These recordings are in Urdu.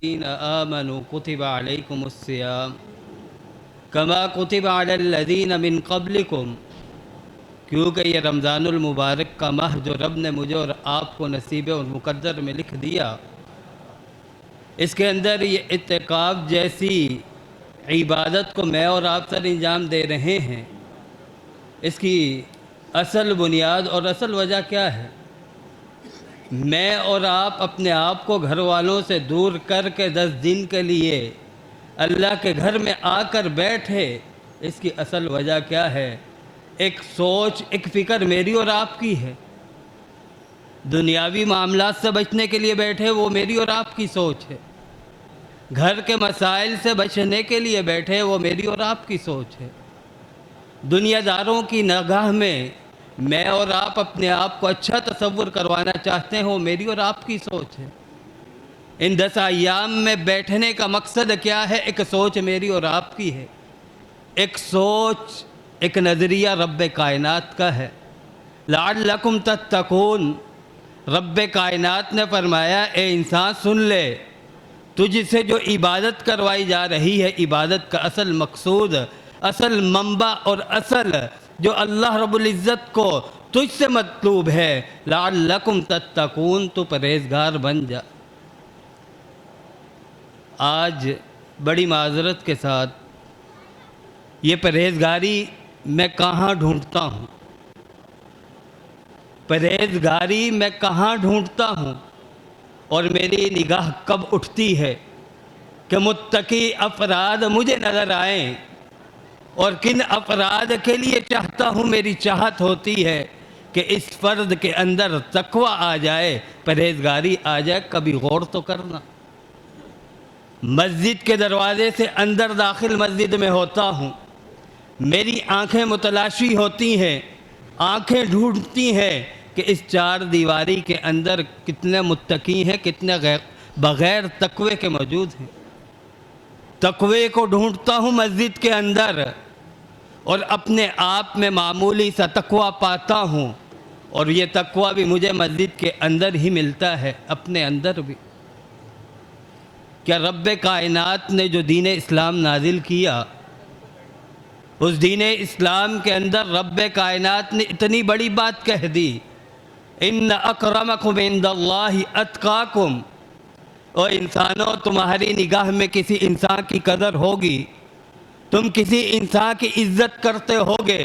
الذين آمنوا كتب عليكم الصيام كما كتب على الذين من قبلكم کیونکہ یہ رمضان المبارک کا ماہ جو رب نے مجھے اور آپ کو نصیب اور مقدر میں لکھ دیا، اس کے اندر یہ اعتکاف جیسی عبادت کو میں اور آپ سر انجام دے رہے ہیں، اس کی اصل بنیاد اور اصل وجہ کیا ہے؟ میں اور آپ اپنے آپ کو گھر والوں سے دور کر کے 10 دن کے لیے اللہ کے گھر میں آ کر بیٹھے، اس کی اصل وجہ کیا ہے؟ ایک سوچ، ایک فکر میری اور آپ کی ہے۔ دنیاوی معاملات سے بچنے کے لیے بیٹھے، وہ میری اور آپ کی سوچ ہے۔ گھر کے مسائل سے بچنے کے لیے بیٹھے، وہ میری اور آپ کی سوچ ہے۔ دنیا داروں کی نگاہ میں اور آپ اپنے آپ کو اچھا تصور کروانا چاہتے ہیں، وہ میری اور آپ کی سوچ ہے۔ ان 10 ایام میں بیٹھنے کا مقصد کیا ہے؟ ایک سوچ میری اور آپ کی ہے، ایک سوچ، ایک نظریہ رب کائنات کا ہے۔ لعلکم تتقون، رب کائنات نے فرمایا اے انسان سن لے، تجھ سے جو عبادت کروائی جا رہی ہے، عبادت کا اصل مقصود، اصل منبع اور اصل جو اللہ رب العزت کو تجھ سے مطلوب ہے، لعلکم تتقون، تو پرہیزگار بن جا۔ آج بڑی معذرت کے ساتھ یہ پرہیزگاری میں کہاں ڈھونڈتا ہوں؟ پرہیزگاری میں کہاں ڈھونڈتا ہوں اور میری نگاہ کب اٹھتی ہے کہ متقی افراد مجھے نظر آئیں، اور کن افراد کے لیے چاہتا ہوں؟ میری چاہت ہوتی ہے کہ اس فرد کے اندر تقوی آ جائے، پرہیزگاری آ جائے۔ کبھی غور تو کرنا، مسجد کے دروازے سے اندر داخل مسجد میں ہوتا ہوں، میری آنکھیں متلاشی ہوتی ہیں، آنکھیں ڈھونڈتی ہیں کہ اس 4 دیواری کے اندر کتنے متقی ہیں، کتنے بغیر تقوی کے موجود ہیں۔ تقوی کو ڈھونڈتا ہوں مسجد کے اندر، اور اپنے آپ میں معمولی سا تقوی پاتا ہوں، اور یہ تقوی بھی مجھے مسجد کے اندر ہی ملتا ہے، اپنے اندر بھی۔ کیا رب کائنات نے جو دین اسلام نازل کیا، اس دین اسلام کے اندر رب کائنات نے اتنی بڑی بات کہہ دی، ان اکرمکم عند اللہ اتقاکم، اور انسانوں تمہاری نگاہ میں کسی انسان کی قدر ہوگی، تم کسی انسان کی عزت کرتے ہوگے،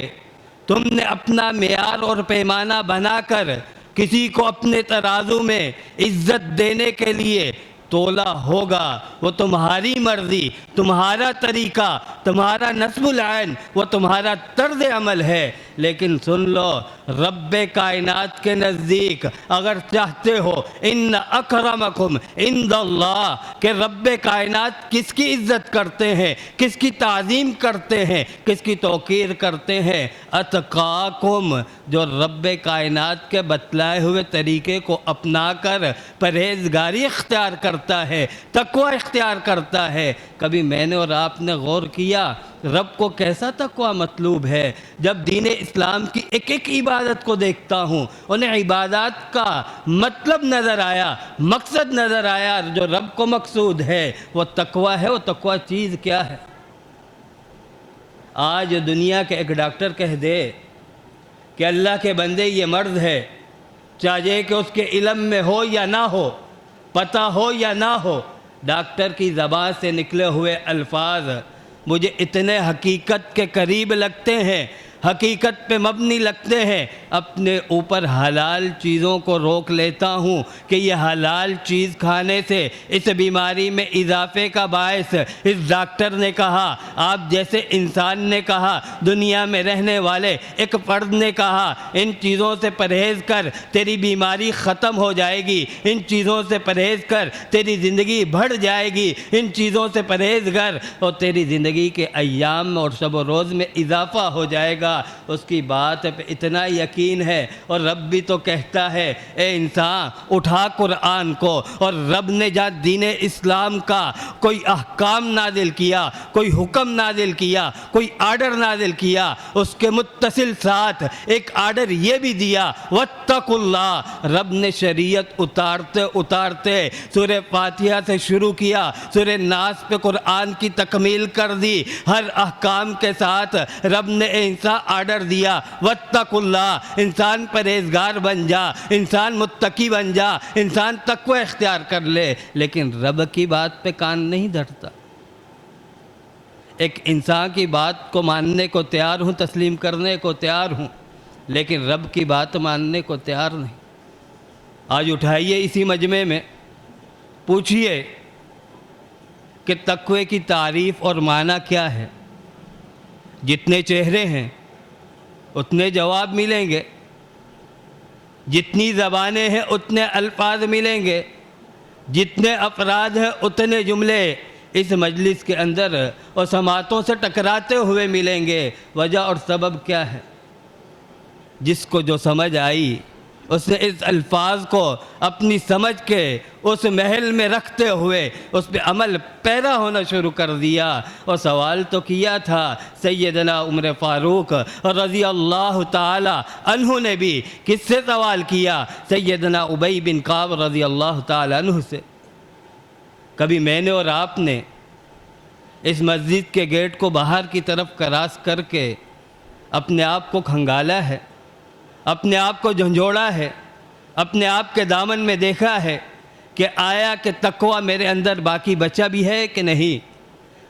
تم نے اپنا معیار اور پیمانہ بنا کر کسی کو اپنے ترازو میں عزت دینے کے لیے تولا ہوگا، وہ تمہاری مرضی، تمہارا طریقہ، تمہارا نصب العین، وہ تمہارا طرز عمل ہے۔ لیکن سن لو، رب کائنات کے نزدیک اگر چاہتے ہو ان اکرمکم عند اللہ، کہ رب کائنات کس کی عزت کرتے ہیں، کس کی تعظیم کرتے ہیں، کس کی توقیر کرتے ہیں؟ اتقاکم، جو رب کائنات کے بتلائے ہوئے طریقے کو اپنا کر پرہیزگاری اختیار کرتا ہے، تقوی اختیار کرتا ہے۔ کبھی میں نے اور آپ نے غور کیا رب کو کیسا تقوی مطلوب ہے؟ جب دین اسلام کی ایک ایک عبادت کو دیکھتا ہوں، انہیں عبادات کا مطلب نظر آیا، مقصد نظر آیا، جو رب کو مقصود ہے وہ تقوی ہے۔ وہ تقوی چیز کیا ہے؟ آج دنیا کے ایک ڈاکٹر کہہ دے کہ اللہ کے بندے یہ مرض ہے، چاہے کہ اس کے علم میں ہو یا نہ ہو، پتہ ہو یا نہ ہو، ڈاکٹر کی زبان سے نکلے ہوئے الفاظ مجھے اتنے حقیقت کے قریب لگتے ہیں، حقیقت پہ مبنی لگتے ہیں۔ اپنے اوپر حلال چیزوں کو روک لیتا ہوں کہ یہ حلال چیز کھانے سے اس بیماری میں اضافے کا باعث، اس ڈاکٹر نے کہا، آپ جیسے انسان نے کہا، دنیا میں رہنے والے ایک فرد نے کہا، ان چیزوں سے پرہیز کر تیری بیماری ختم ہو جائے گی، ان چیزوں سے پرہیز کر تیری زندگی بڑھ جائے گی، ان چیزوں سے پرہیز کر اور تیری زندگی کے ایام اور شب و روز میں اضافہ ہو جائے گا۔ گا، اس کی بات پہ اتنا یقین ہے۔ اور رب بھی تو کہتا ہے اے انسان اٹھا قرآن کو، اور رب نے جہاں دین اسلام کا کوئی احکام نازل کیا، کوئی حکم نازل کیا، کوئی آرڈر نازل کیا، اس کے متصل ساتھ ایک آرڈر یہ بھی دیا واتقوا اللہ۔ رب نے شریعت اتارتے اتارتے سورہ فاتحہ سے شروع کیا، سورہ ناس پہ قرآن کی تکمیل کر دی۔ ہر احکام کے ساتھ رب نے انسان آرڈر دیا واتقوا اللہ، انسان پرہیزگار بن جا، انسان متقی بن جا، انسان تقوی اختیار کر لے۔ لیکن رب کی بات پہ کان نہیں دھرتا۔ ایک انسان کی بات کو ماننے کو تیار ہوں، تسلیم کرنے کو تیار ہوں، لیکن رب کی بات ماننے کو تیار نہیں۔ آج اٹھائیے اسی مجمع میں، پوچھئے کہ تقوی کی تعریف اور معنی کیا ہے؟ جتنے چہرے ہیں اتنے جواب ملیں گے، جتنی زبانیں ہیں اتنے الفاظ ملیں گے، جتنے افراد ہیں اتنے جملے اس مجلس کے اندر اور سماعتوں سے ٹکراتے ہوئے ملیں گے۔ وجہ اور سبب کیا ہے؟ جس کو جو سمجھ آئی اس نے اس الفاظ کو اپنی سمجھ کے اس محل میں رکھتے ہوئے اس پہ عمل پیرا ہونا شروع کر دیا۔ اور سوال تو کیا تھا سیدنا عمر فاروق رضی اللہ تعالی عنہ نے بھی، کس سے سوال کیا؟ سیدنا ابی بن کعب رضی اللہ تعالی عنہ سے۔ کبھی میں نے اور آپ نے اس مسجد کے گیٹ کو باہر کی طرف کراس کر کے اپنے آپ کو کھنگالا ہے، اپنے آپ کو جھنجھوڑا ہے، اپنے آپ کے دامن میں دیکھا ہے کہ آیا کہ تقوی میرے اندر باقی بچا بھی ہے کہ نہیں؟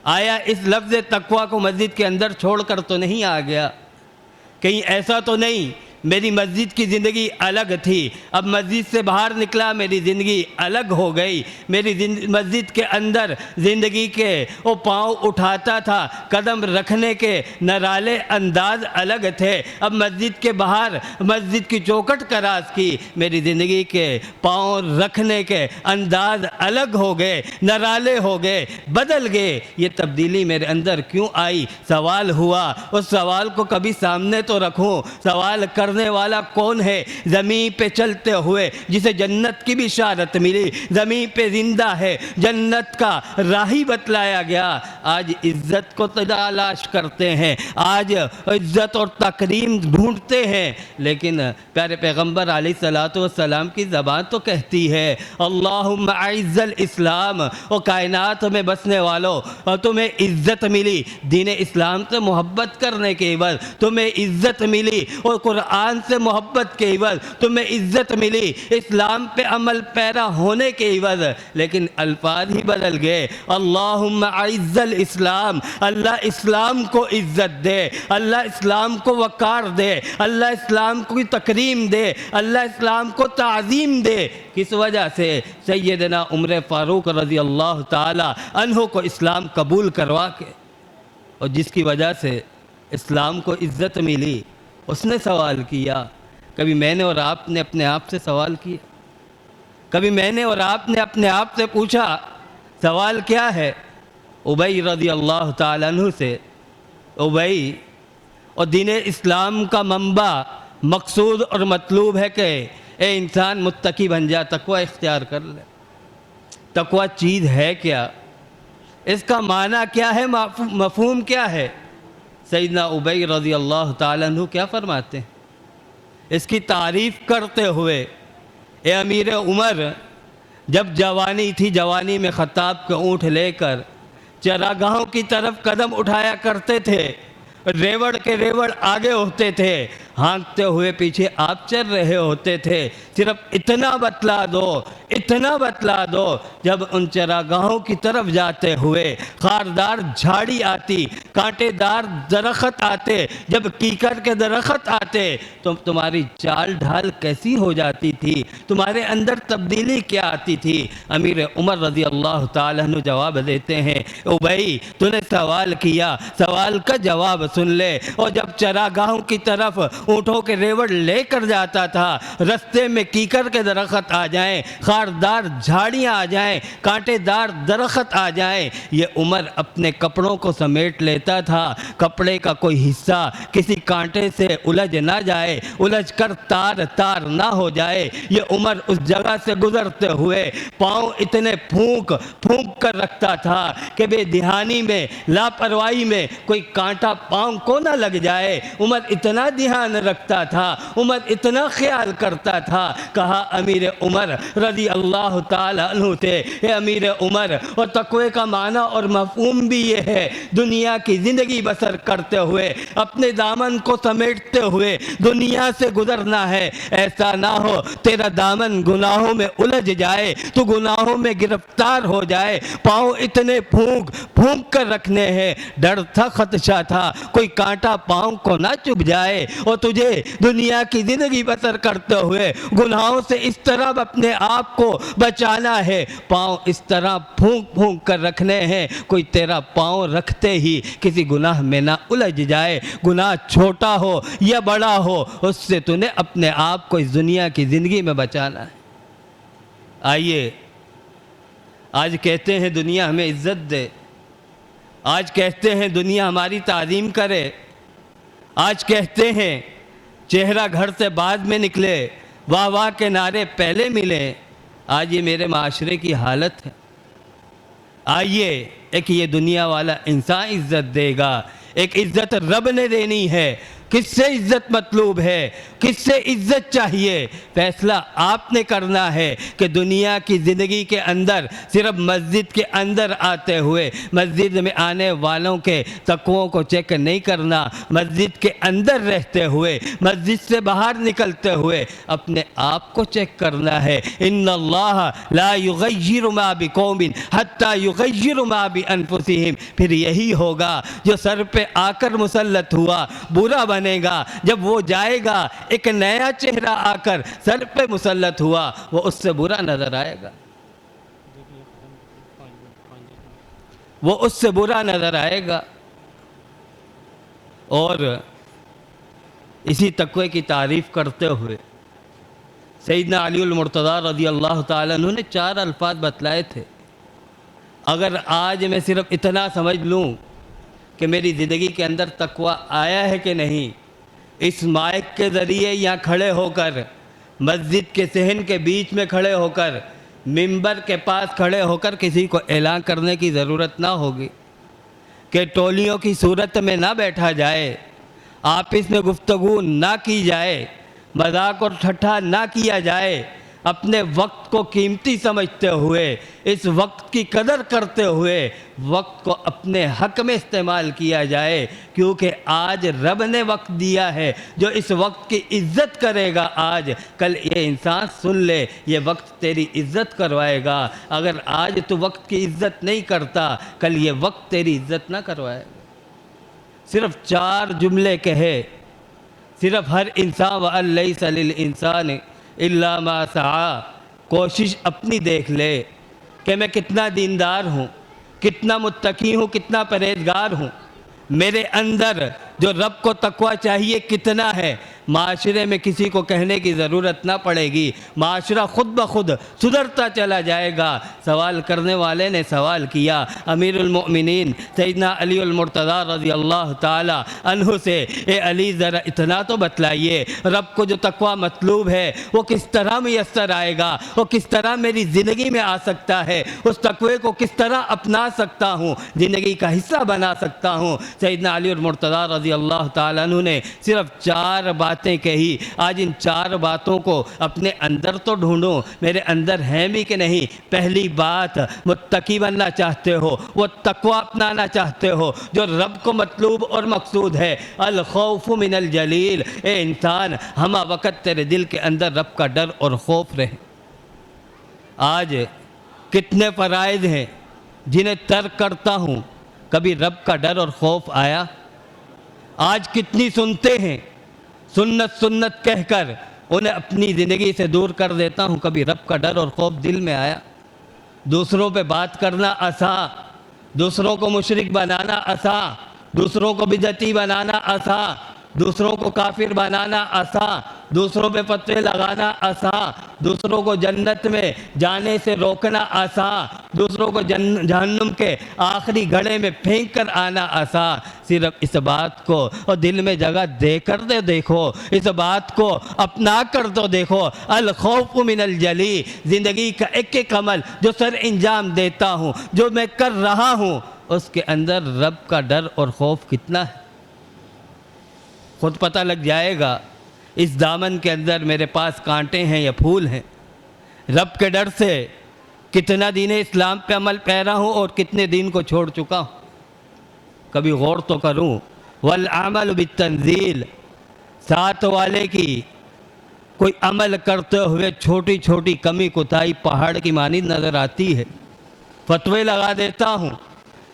آیا اس لفظ تقوی کو مسجد کے اندر چھوڑ کر تو نہیں آ گیا؟ کہیں ایسا تو نہیں میری مسجد کی زندگی الگ تھی، اب مسجد سے باہر نکلا میری زندگی الگ ہو گئی، میری مسجد کے اندر زندگی کے وہ پاؤں اٹھاتا تھا، قدم رکھنے کے نرالے انداز الگ تھے، اب مسجد کے باہر مسجد کی چوکھٹ کراس کی، میری زندگی کے پاؤں رکھنے کے انداز الگ ہو گئے، نرالے ہو گئے، بدل گئے۔ یہ تبدیلی میرے اندر کیوں آئی؟ سوال ہوا، اس سوال کو کبھی سامنے تو رکھوں۔ سوال کرنے والا کون ہے؟ زمین پہ چلتے ہوئے جسے جنت کی بھی اشارت ملی، زمین پہ زندہ ہے، جنت کا راہی بتلایا گیا۔ آج عزت کو تلاش کرتے ہیں، آج عزت اور تکریم ڈھونڈتے ہیں، لیکن پیارے پیغمبر علیہ الصلوۃ والسلام کی زبان تو کہتی ہے اللہم اعز الاسلام، اور کائنات میں بسنے والوں اور تمہیں عزت ملی دین اسلام سے محبت کرنے کے عوض، تمہیں عزت ملی اور قرآن سے محبت کے عوض، تمہیں عزت ملی اسلام پہ عمل پیرا ہونے کے عوض، لیکن الفاظ ہی بدل گئے۔ اللہم اعز الاسلام، اللہ اسلام کو عزت دے، اللہ اسلام کو وقار دے، اللہ اسلام کو تکریم دے، اللہ اسلام کو تعظیم دے۔ کس وجہ سے؟ سیدنا عمر فاروق رضی اللہ تعالی عنہ کو اسلام قبول کروا کے، اور جس کی وجہ سے اسلام کو عزت ملی، اس نے سوال کیا۔ کبھی میں نے اور آپ نے اپنے آپ سے سوال کیا؟ کبھی میں نے اور آپ نے اپنے آپ سے پوچھا سوال کیا ہے؟ ابی رضی اللہ تعالیٰ عنہ سے، ابی اور دین اسلام کا منبع مقصود اور مطلوب ہے کہ اے انسان متقی بن جا، تقوی اختیار کر لے۔ تقوی چیز ہے کیا؟ اس کا معنی کیا ہے؟ مفہوم کیا ہے؟ سیدنا ابی رضی اللہ تعالیٰ عنہ کیا فرماتے ہیں اس کی تعریف کرتے ہوئے؟ اے امیر عمر، جب جوانی تھی، جوانی میں خطاب کے اونٹ لے کر چراگاہوں کی طرف قدم اٹھایا کرتے تھے، ریوڑ کے ریوڑ آگے ہوتے تھے، ہانکتے ہوئے پیچھے آپ چل رہے ہوتے تھے۔ صرف اتنا بتلا دو، اتنا بتلا دو، جب ان چراگاہوں کی طرف جاتے ہوئے خاردار جھاڑی آتی، کانٹے دار درخت آتے، جب کیکر کے درخت آتے تو تمہاری چال ڈھال کیسی ہو جاتی تھی؟ تمہارے اندر تبدیلی کیا آتی تھی؟ امیر عمر رضی اللہ تعالیٰ عنہ جواب دیتے ہیں ابی تو نے سوال کیا، سوال کا جواب سن لے۔ اور جب چراگاہوں کی طرف اونٹوں کے ریوڑ لے کر جاتا تھا، رستے میں کیکر کے درخت آ جائیں، خاردار جھاڑیاں آ جائیں، کانٹے دار درخت آ جائیں، یہ عمر اپنے کپڑوں کو سمیٹ لیتا تھا، کپڑے کا کوئی حصہ کسی کانٹے سے الجھ نہ جائے، الجھ کر تار تار نہ ہو جائے۔ یہ عمر اس جگہ سے گزرتے ہوئے پاؤں اتنے پھونک پھونک کر رکھتا تھا کہ بے دھیانی میں، لاپرواہی میں کوئی کانٹا پاؤں کو نہ لگ جائے۔ عمر اتنا دھیان رکھتا تھا، عمر اتنا خیال کرتا تھا۔ کہا امیر عمر رضی اللہ تعالی عنہ تھے، اے امیر عمر، اور تقوی کا معنی اور مفہوم بھی یہ ہے، دنیا کی زندگی بسر کرتے ہوئے، اپنے دامن کو سمیٹتے ہوئے دنیا سے گزرنا ہے۔ ایسا نہ ہو تیرا دامن گناہوں میں الجھ جائے، تو گناہوں میں گرفتار ہو جائے۔ پاؤں اتنے پھونک پھونک کر رکھنے ہیں، ڈر تھا، خدشہ تھا کوئی کانٹا پاؤں کو نہ چبھ جائے، اور تجھے دنیا کی زندگی بسر کرتے ہوئے گناہوں سے اس طرح اپنے آپ کو بچانا ہے، پاؤں اس طرح پھونک پھونک کر رکھنے ہیں، کوئی تیرا پاؤں رکھتے ہی کسی گناہ میں نہ الجھ جائے۔ گناہ چھوٹا ہو یا بڑا ہو، اس سے تو نے اپنے آپ کو اس دنیا کی زندگی میں بچانا ہے۔ آئیے، آج کہتے ہیں دنیا ہمیں عزت دے، آج کہتے ہیں دنیا ہماری تعظیم کرے، آج کہتے ہیں چہرہ گھر سے بعد میں نکلے، واہ واہ کے نعرے پہلے ملے۔ آج یہ میرے معاشرے کی حالت ہے۔ آئیے، ایک یہ دنیا والا انسان عزت دے گا، ایک عزت رب نے دینی ہے۔ کس سے عزت مطلوب ہے، کس سے عزت چاہیے، فیصلہ آپ نے کرنا ہے کہ دنیا کی زندگی کے اندر صرف مسجد کے اندر آتے ہوئے مسجد میں آنے والوں کے تقووں کو چیک نہیں کرنا، مسجد کے اندر رہتے ہوئے، مسجد سے باہر نکلتے ہوئے اپنے آپ کو چیک کرنا ہے۔ ان اللہ لا یغیر ما بقوم حتی یغیروا ما بانفسہم۔ پھر یہی ہوگا جو سر پہ آ کر مسلط ہوا برا بنے گا، جب وہ جائے گا ایک نیا چہرہ آ کر سر پہ مسلط ہوا، وہ اس سے برا نظر آئے گا، وہ اس سے برا نظر آئے گا۔ اور اسی تقوی کی تعریف کرتے ہوئے سیدنا علی المرتضیٰ رضی اللہ تعالیٰ عنہ نے 4 الفاظ بتلائے تھے۔ اگر آج میں صرف اتنا سمجھ لوں کہ میری زندگی کے اندر تقوی آیا ہے کہ نہیں، اس مائک کے ذریعے یہاں کھڑے ہو کر، مسجد کے صحن کے بیچ میں کھڑے ہو کر، منبر کے پاس کھڑے ہو کر کسی کو اعلان کرنے کی ضرورت نہ ہوگی، کہ ٹولیوں کی صورت میں نہ بیٹھا جائے، آپس میں گفتگو نہ کی جائے، مذاق اور ٹھٹھا نہ کیا جائے، اپنے وقت کو قیمتی سمجھتے ہوئے، اس وقت کی قدر کرتے ہوئے وقت کو اپنے حق میں استعمال کیا جائے، کیونکہ آج رب نے وقت دیا ہے۔ جو اس وقت کی عزت کرے گا آج، کل یہ انسان سن لے، یہ وقت تیری عزت کروائے گا۔ اگر آج تو وقت کی عزت نہیں کرتا، کل یہ وقت تیری عزت نہ کروائے گا۔ صرف 4 جملے کہے، صرف ہر انسان وَأَن لَيْسَ لِلْإِنسَانِ إِلَّا مَا سَعَىٰ۔ کوشش اپنی دیکھ لے کہ میں کتنا دیندار ہوں، کتنا متقی ہوں، کتنا پرہیزگار ہوں، میرے اندر جو رب کو تقوی چاہیے کتنا ہے۔ معاشرے میں کسی کو کہنے کی ضرورت نہ پڑے گی، معاشرہ خود بخود سدھرتا چلا جائے گا۔ سوال کرنے والے نے سوال کیا امیر المؤمنین سیدنا علی المرتضیٰ رضی اللہ تعالی عنہ سے، اے علی ذرا اتنا تو بتلائیے، رب کو جو تقوی مطلوب ہے وہ کس طرح میسر آئے گا، وہ کس طرح میری زندگی میں آ سکتا ہے، اس تقوی کو کس طرح اپنا سکتا ہوں، زندگی کا حصہ بنا سکتا ہوں۔ سیدنا علی المرتضیٰ رضی اللہ تعالیٰ عنہ نے صرف 4 باتیں کہی۔ آج ان 4 باتوں کو اپنے اندر تو ڈھونڈو، میرے اندر ہیں بھی کہ نہیں۔ پہلی بات، متقی بننا چاہتے ہو، وہ تقوی اپنانا چاہتے ہو جو رب کو مطلوب اور مقصود ہے، الخوف من الجلیل۔ اے انسان، ہمہ وقت تیرے دل کے اندر رب کا ڈر اور خوف رہے۔ آج کتنے فرائض ہیں جنہیں ترک کرتا ہوں، کبھی رب کا ڈر اور خوف آیا؟ آج کتنی سنتے ہیں، سنت سنت کہہ کر انہیں اپنی زندگی سے دور کر دیتا ہوں، کبھی رب کا ڈر اور خوف دل میں آیا؟ دوسروں پہ بات کرنا آسان، دوسروں کو مشرک بنانا آسان، دوسروں کو بدعتی بنانا آسان، دوسروں کو کافر بنانا آسان، دوسروں پہ فتوے لگانا آسان، دوسروں کو جنت میں جانے سے روکنا آسان، دوسروں کو جہنم کے آخری گھڑے میں پھینک کر آنا آسان۔ صرف اس بات کو اور دل میں جگہ دے کر دے دیکھو، اس بات کو اپنا کر تو دیکھو۔ الخوف من الجلی، زندگی کا ایک ایک عمل جو سر انجام دیتا ہوں، جو میں کر رہا ہوں، اس کے اندر رب کا ڈر اور خوف کتنا ہے، خود پتہ لگ جائے گا۔ اس دامن کے اندر میرے پاس کانٹے ہیں یا پھول ہیں، رب کے ڈر سے کتنا دین اسلام پہ عمل پیرا ہوں اور کتنے دین کو چھوڑ چکا ہوں، کبھی غور تو کروں۔ والعمل بالتنزیل، ساتھ والے کی کوئی عمل کرتے ہوئے چھوٹی چھوٹی کمی کوتاہی پہاڑ کی مانند نظر آتی ہے، فتوے لگا دیتا ہوں،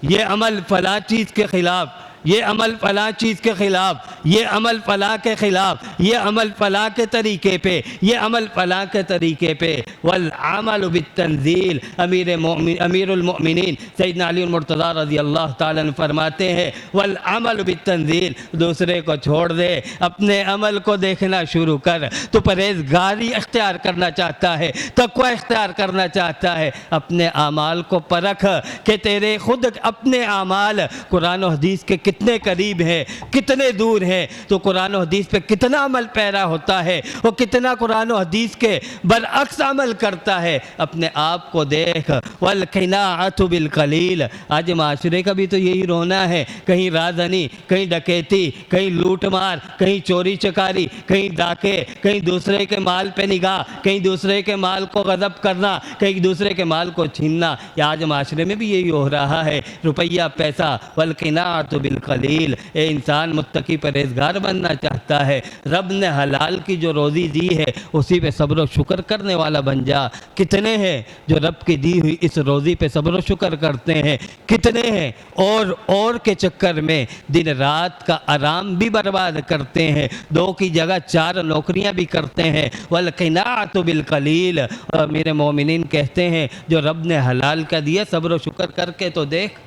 یہ عمل فلاں چیز کے خلاف، یہ عمل فلاں چیز کے خلاف، یہ عمل فلاں کے خلاف، یہ عمل فلاں کے طریقے پہ، یہ عمل فلاں کے طریقے پہ۔ والعمل بالتنزیل، امیر المؤمنین سیدنا علی المرتضیٰ رضی اللہ تعالیٰ عنہ فرماتے ہیں والعمل بالتنزیل، دوسرے کو چھوڑ دے، اپنے عمل کو دیکھنا شروع کر۔ تو پرہیزگاری اختیار کرنا چاہتا ہے، تقوی اختیار کرنا چاہتا ہے، اپنے اعمال کو پرکھ کہ تیرے خود اپنے اعمال قرآن و حدیث کے کتنے قریب ہیں، کتنے دور ہیں، تو قرآن و حدیث پہ کتنا عمل پیرا ہوتا ہے اور کتنا قرآن و حدیث کے برعکس عمل کرتا ہے، اپنے آپ کو دیکھ۔ والقناعۃ بالقلیل، آج معاشرے کا بھی تو یہی رونا ہے، کہیں رازنی، کہیں ڈکیتی، کہیں لوٹ مار، کہیں چوری چکاری، کہیں ڈاکے، کہیں دوسرے کے مال پہ نگاہ، کہیں دوسرے کے مال کو غصب کرنا، کہیں دوسرے کے مال کو چھیننا، یہ آج معاشرے میں بھی یہی ہو رہا ہے، روپیہ پیسہ۔ والقناعۃ بالقلیل، اے انسان متقی پرہیزگار بننا چاہتا ہے، رب نے حلال کی جو روزی دی ہے اسی پہ صبر و شکر کرنے والا بن جا۔ کتنے ہیں جو رب کی دی ہوئی اس روزی پہ صبر و شکر کرتے ہیں، کتنے ہیں اور کے چکر میں دن رات کا آرام بھی برباد کرتے ہیں، 2 کی جگہ 4 نوکریاں بھی کرتے ہیں۔ والقناعۃ بالقلیل، اور میرے مومنین کہتے ہیں جو رب نے حلال کا دیا صبر و شکر کر کے تو دیکھ،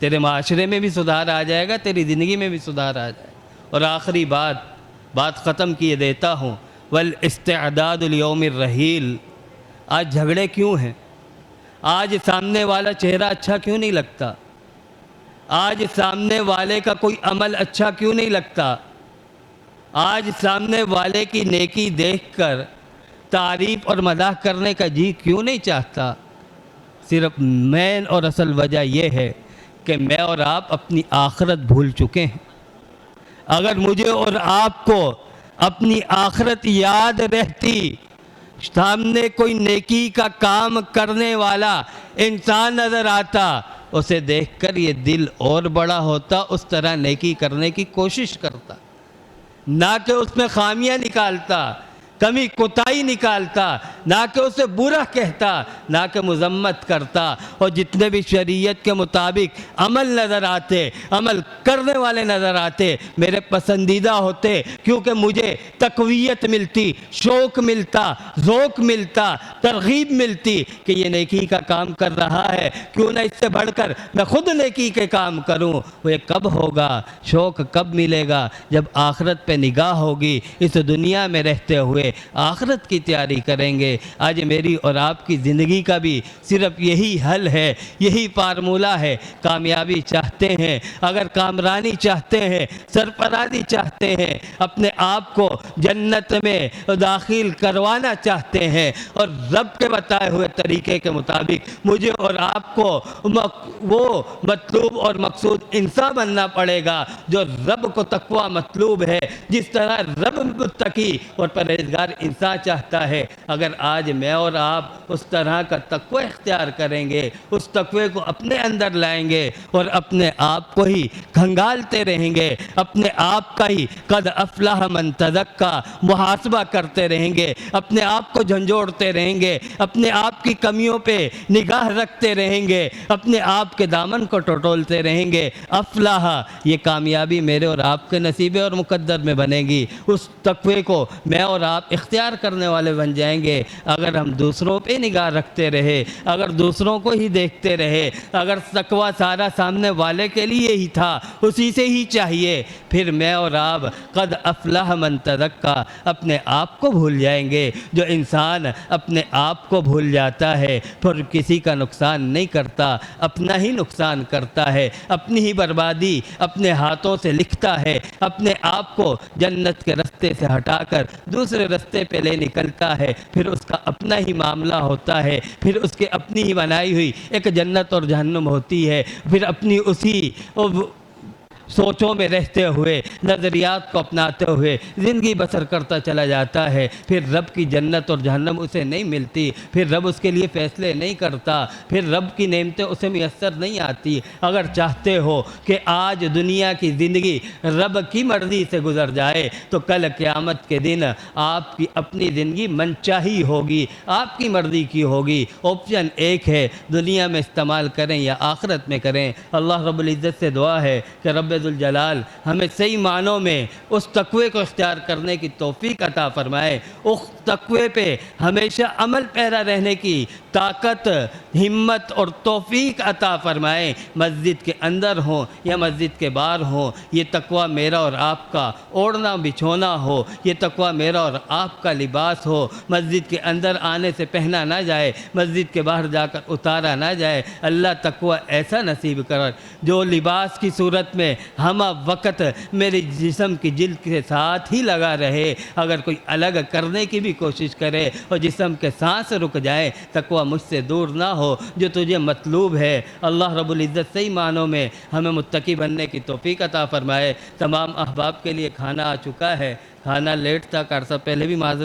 تیرے معاشرے میں بھی سدھار آ جائے گا، تیری زندگی میں بھی سدھار آ جائے گا۔ اور آخری بات ختم کیے دیتا ہوں۔ والاستعداد لیوم الرحیل، آج جھگڑے کیوں ہیں؟ آج سامنے والا چہرہ اچھا کیوں نہیں لگتا؟ آج سامنے والے کا کوئی عمل اچھا کیوں نہیں لگتا؟ آج سامنے والے کی نیکی دیکھ کر تعریف اور مداح کرنے کا جی کیوں نہیں چاہتا؟ صرف مین اور اصل وجہ یہ ہے کہ میں اور آپ اپنی آخرت بھول چکے ہیں۔ اگر مجھے اور آپ کو اپنی آخرت یاد رہتی، سامنے کوئی نیکی کا کام کرنے والا انسان نظر آتا، اسے دیکھ کر یہ دل اور بڑا ہوتا، اس طرح نیکی کرنے کی کوشش کرتا، نہ کہ اس میں خامیاں نکالتا، کمی کوتاہی نکالتا، نہ کہ اسے برا کہتا، نہ کہ مذمت کرتا۔ اور جتنے بھی شریعت کے مطابق عمل نظر آتے، عمل کرنے والے نظر آتے، میرے پسندیدہ ہوتے، کیونکہ مجھے تقویت ملتی، شوق ملتا، ذوق ملتا، ترغیب ملتی کہ یہ نیکی کا کام کر رہا ہے، کیوں نہ اس سے بڑھ کر میں خود نیکی کے کام کروں۔ وہ یہ کب ہوگا؟ شوق کب ملے گا؟ جب آخرت پہ نگاہ ہوگی۔ اس دنیا میں رہتے ہوئے آخرت کی تیاری کریں گے۔ آج میری اور آپ کی زندگی کا بھی صرف یہی حل ہے، یہی فارمولہ ہے۔ کامیابی چاہتے ہیں، اگر کامرانی چاہتے ہیں، سرفرازی چاہتے ہیں، اپنے آپ کو جنت میں داخل کروانا چاہتے ہیں، اور رب کے بتائے ہوئے طریقے کے مطابق مجھے اور آپ کو وہ مطلوب اور مقصود انسان بننا پڑے گا جو رب کو تقوی مطلوب ہے، جس طرح رب متقی اور پرہیزگار انسان چاہتا ہے۔ اگر آج میں اور آپ اس طرح کا تقوی اختیار کریں گے، اس تقوی کو اپنے اندر لائیں گے اور اپنے آپ کو ہی کھنگالتے رہیں گے، اپنے آپ کا ہی قد افلح من تزکا محاسبہ کرتے رہیں گے، اپنے آپ کو جھنجھوڑتے رہیں گے، اپنے آپ کی کمیوں پہ نگاہ رکھتے رہیں گے، اپنے آپ کے دامن کو ٹٹولتے رہیں گے، افلاح، یہ کامیابی میرے اور آپ کے نصیبے اور مقدر میں بنے گی۔ اس تقوی کو میں اور آپ اختیار کرنے والے بن جائیں گے۔ اگر ہم دوسروں پہ نگاہ رکھتے رہے، اگر دوسروں کو ہی دیکھتے رہے، اگر تقویٰ سارا سامنے والے کے لیے ہی تھا، اسی سے ہی چاہیے، پھر میں اور آپ قد افلح من تزکا اپنے آپ کو بھول جائیں گے۔ جو انسان اپنے آپ کو بھول جاتا ہے پھر کسی کا نقصان نہیں کرتا، اپنا ہی نقصان کرتا ہے، اپنی ہی بربادی اپنے ہاتھوں سے لکھتا ہے، اپنے آپ کو جنت کے رستے سے ہٹا کر دوسرے رستے پہ لے نکلتا ہے، پھر اس کا اپنا ہی معاملہ ہوتا ہے، پھر اس کے اپنی ہی بنائی ہوئی ایک جنت اور جہنم ہوتی ہے، پھر اپنی اسی سوچوں میں رہتے ہوئے، نظریات کو اپناتے ہوئے زندگی بسر کرتا چلا جاتا ہے، پھر رب کی جنت اور جہنم اسے نہیں ملتی، پھر رب اس کے لیے فیصلے نہیں کرتا، پھر رب کی نعمتیں اسے میسر نہیں آتی۔ اگر چاہتے ہو کہ آج دنیا کی زندگی رب کی مرضی سے گزر جائے تو کل قیامت کے دن آپ کی اپنی زندگی منچاہی ہوگی، آپ کی مرضی کی ہوگی۔ آپشن ایک ہے، دنیا میں استعمال کریں یا آخرت میں کریں۔ اللہ رب العزت سے دعا ہے کہ رب ذوالجلال ہمیں صحیح معنوں میں اس تقوی کو اختیار کرنے کی توفیق عطا فرمائے، اس تقوی پہ ہمیشہ عمل پیرا رہنے کی طاقت، ہمت اور توفیق عطا فرمائے۔ مسجد کے اندر ہوں یا مسجد کے باہر ہوں، یہ تقوی میرا اور آپ کا اوڑھنا بچھونا ہو، یہ تقوی میرا اور آپ کا لباس ہو۔ مسجد کے اندر آنے سے پہنا نہ جائے، مسجد کے باہر جا کر اتارا نہ جائے۔ اللہ تقوی ایسا نصیب کر جو لباس کی صورت میں ہم وقت میرے جسم کی جلد کے ساتھ ہی لگا رہے، اگر کوئی الگ کرنے کی بھی کوشش کرے اور جسم کے سانس رک جائے، تقوی مجھ سے دور نہ ہو جو تجھے مطلوب ہے۔ اللہ رب العزت صحیح معنوں میں ہمیں متقی بننے کی توفیق عطا فرمائے۔ تمام احباب کے لیے کھانا آ چکا ہے، کھانا لیٹ تھا، عرصہ پہلے بھی معذرت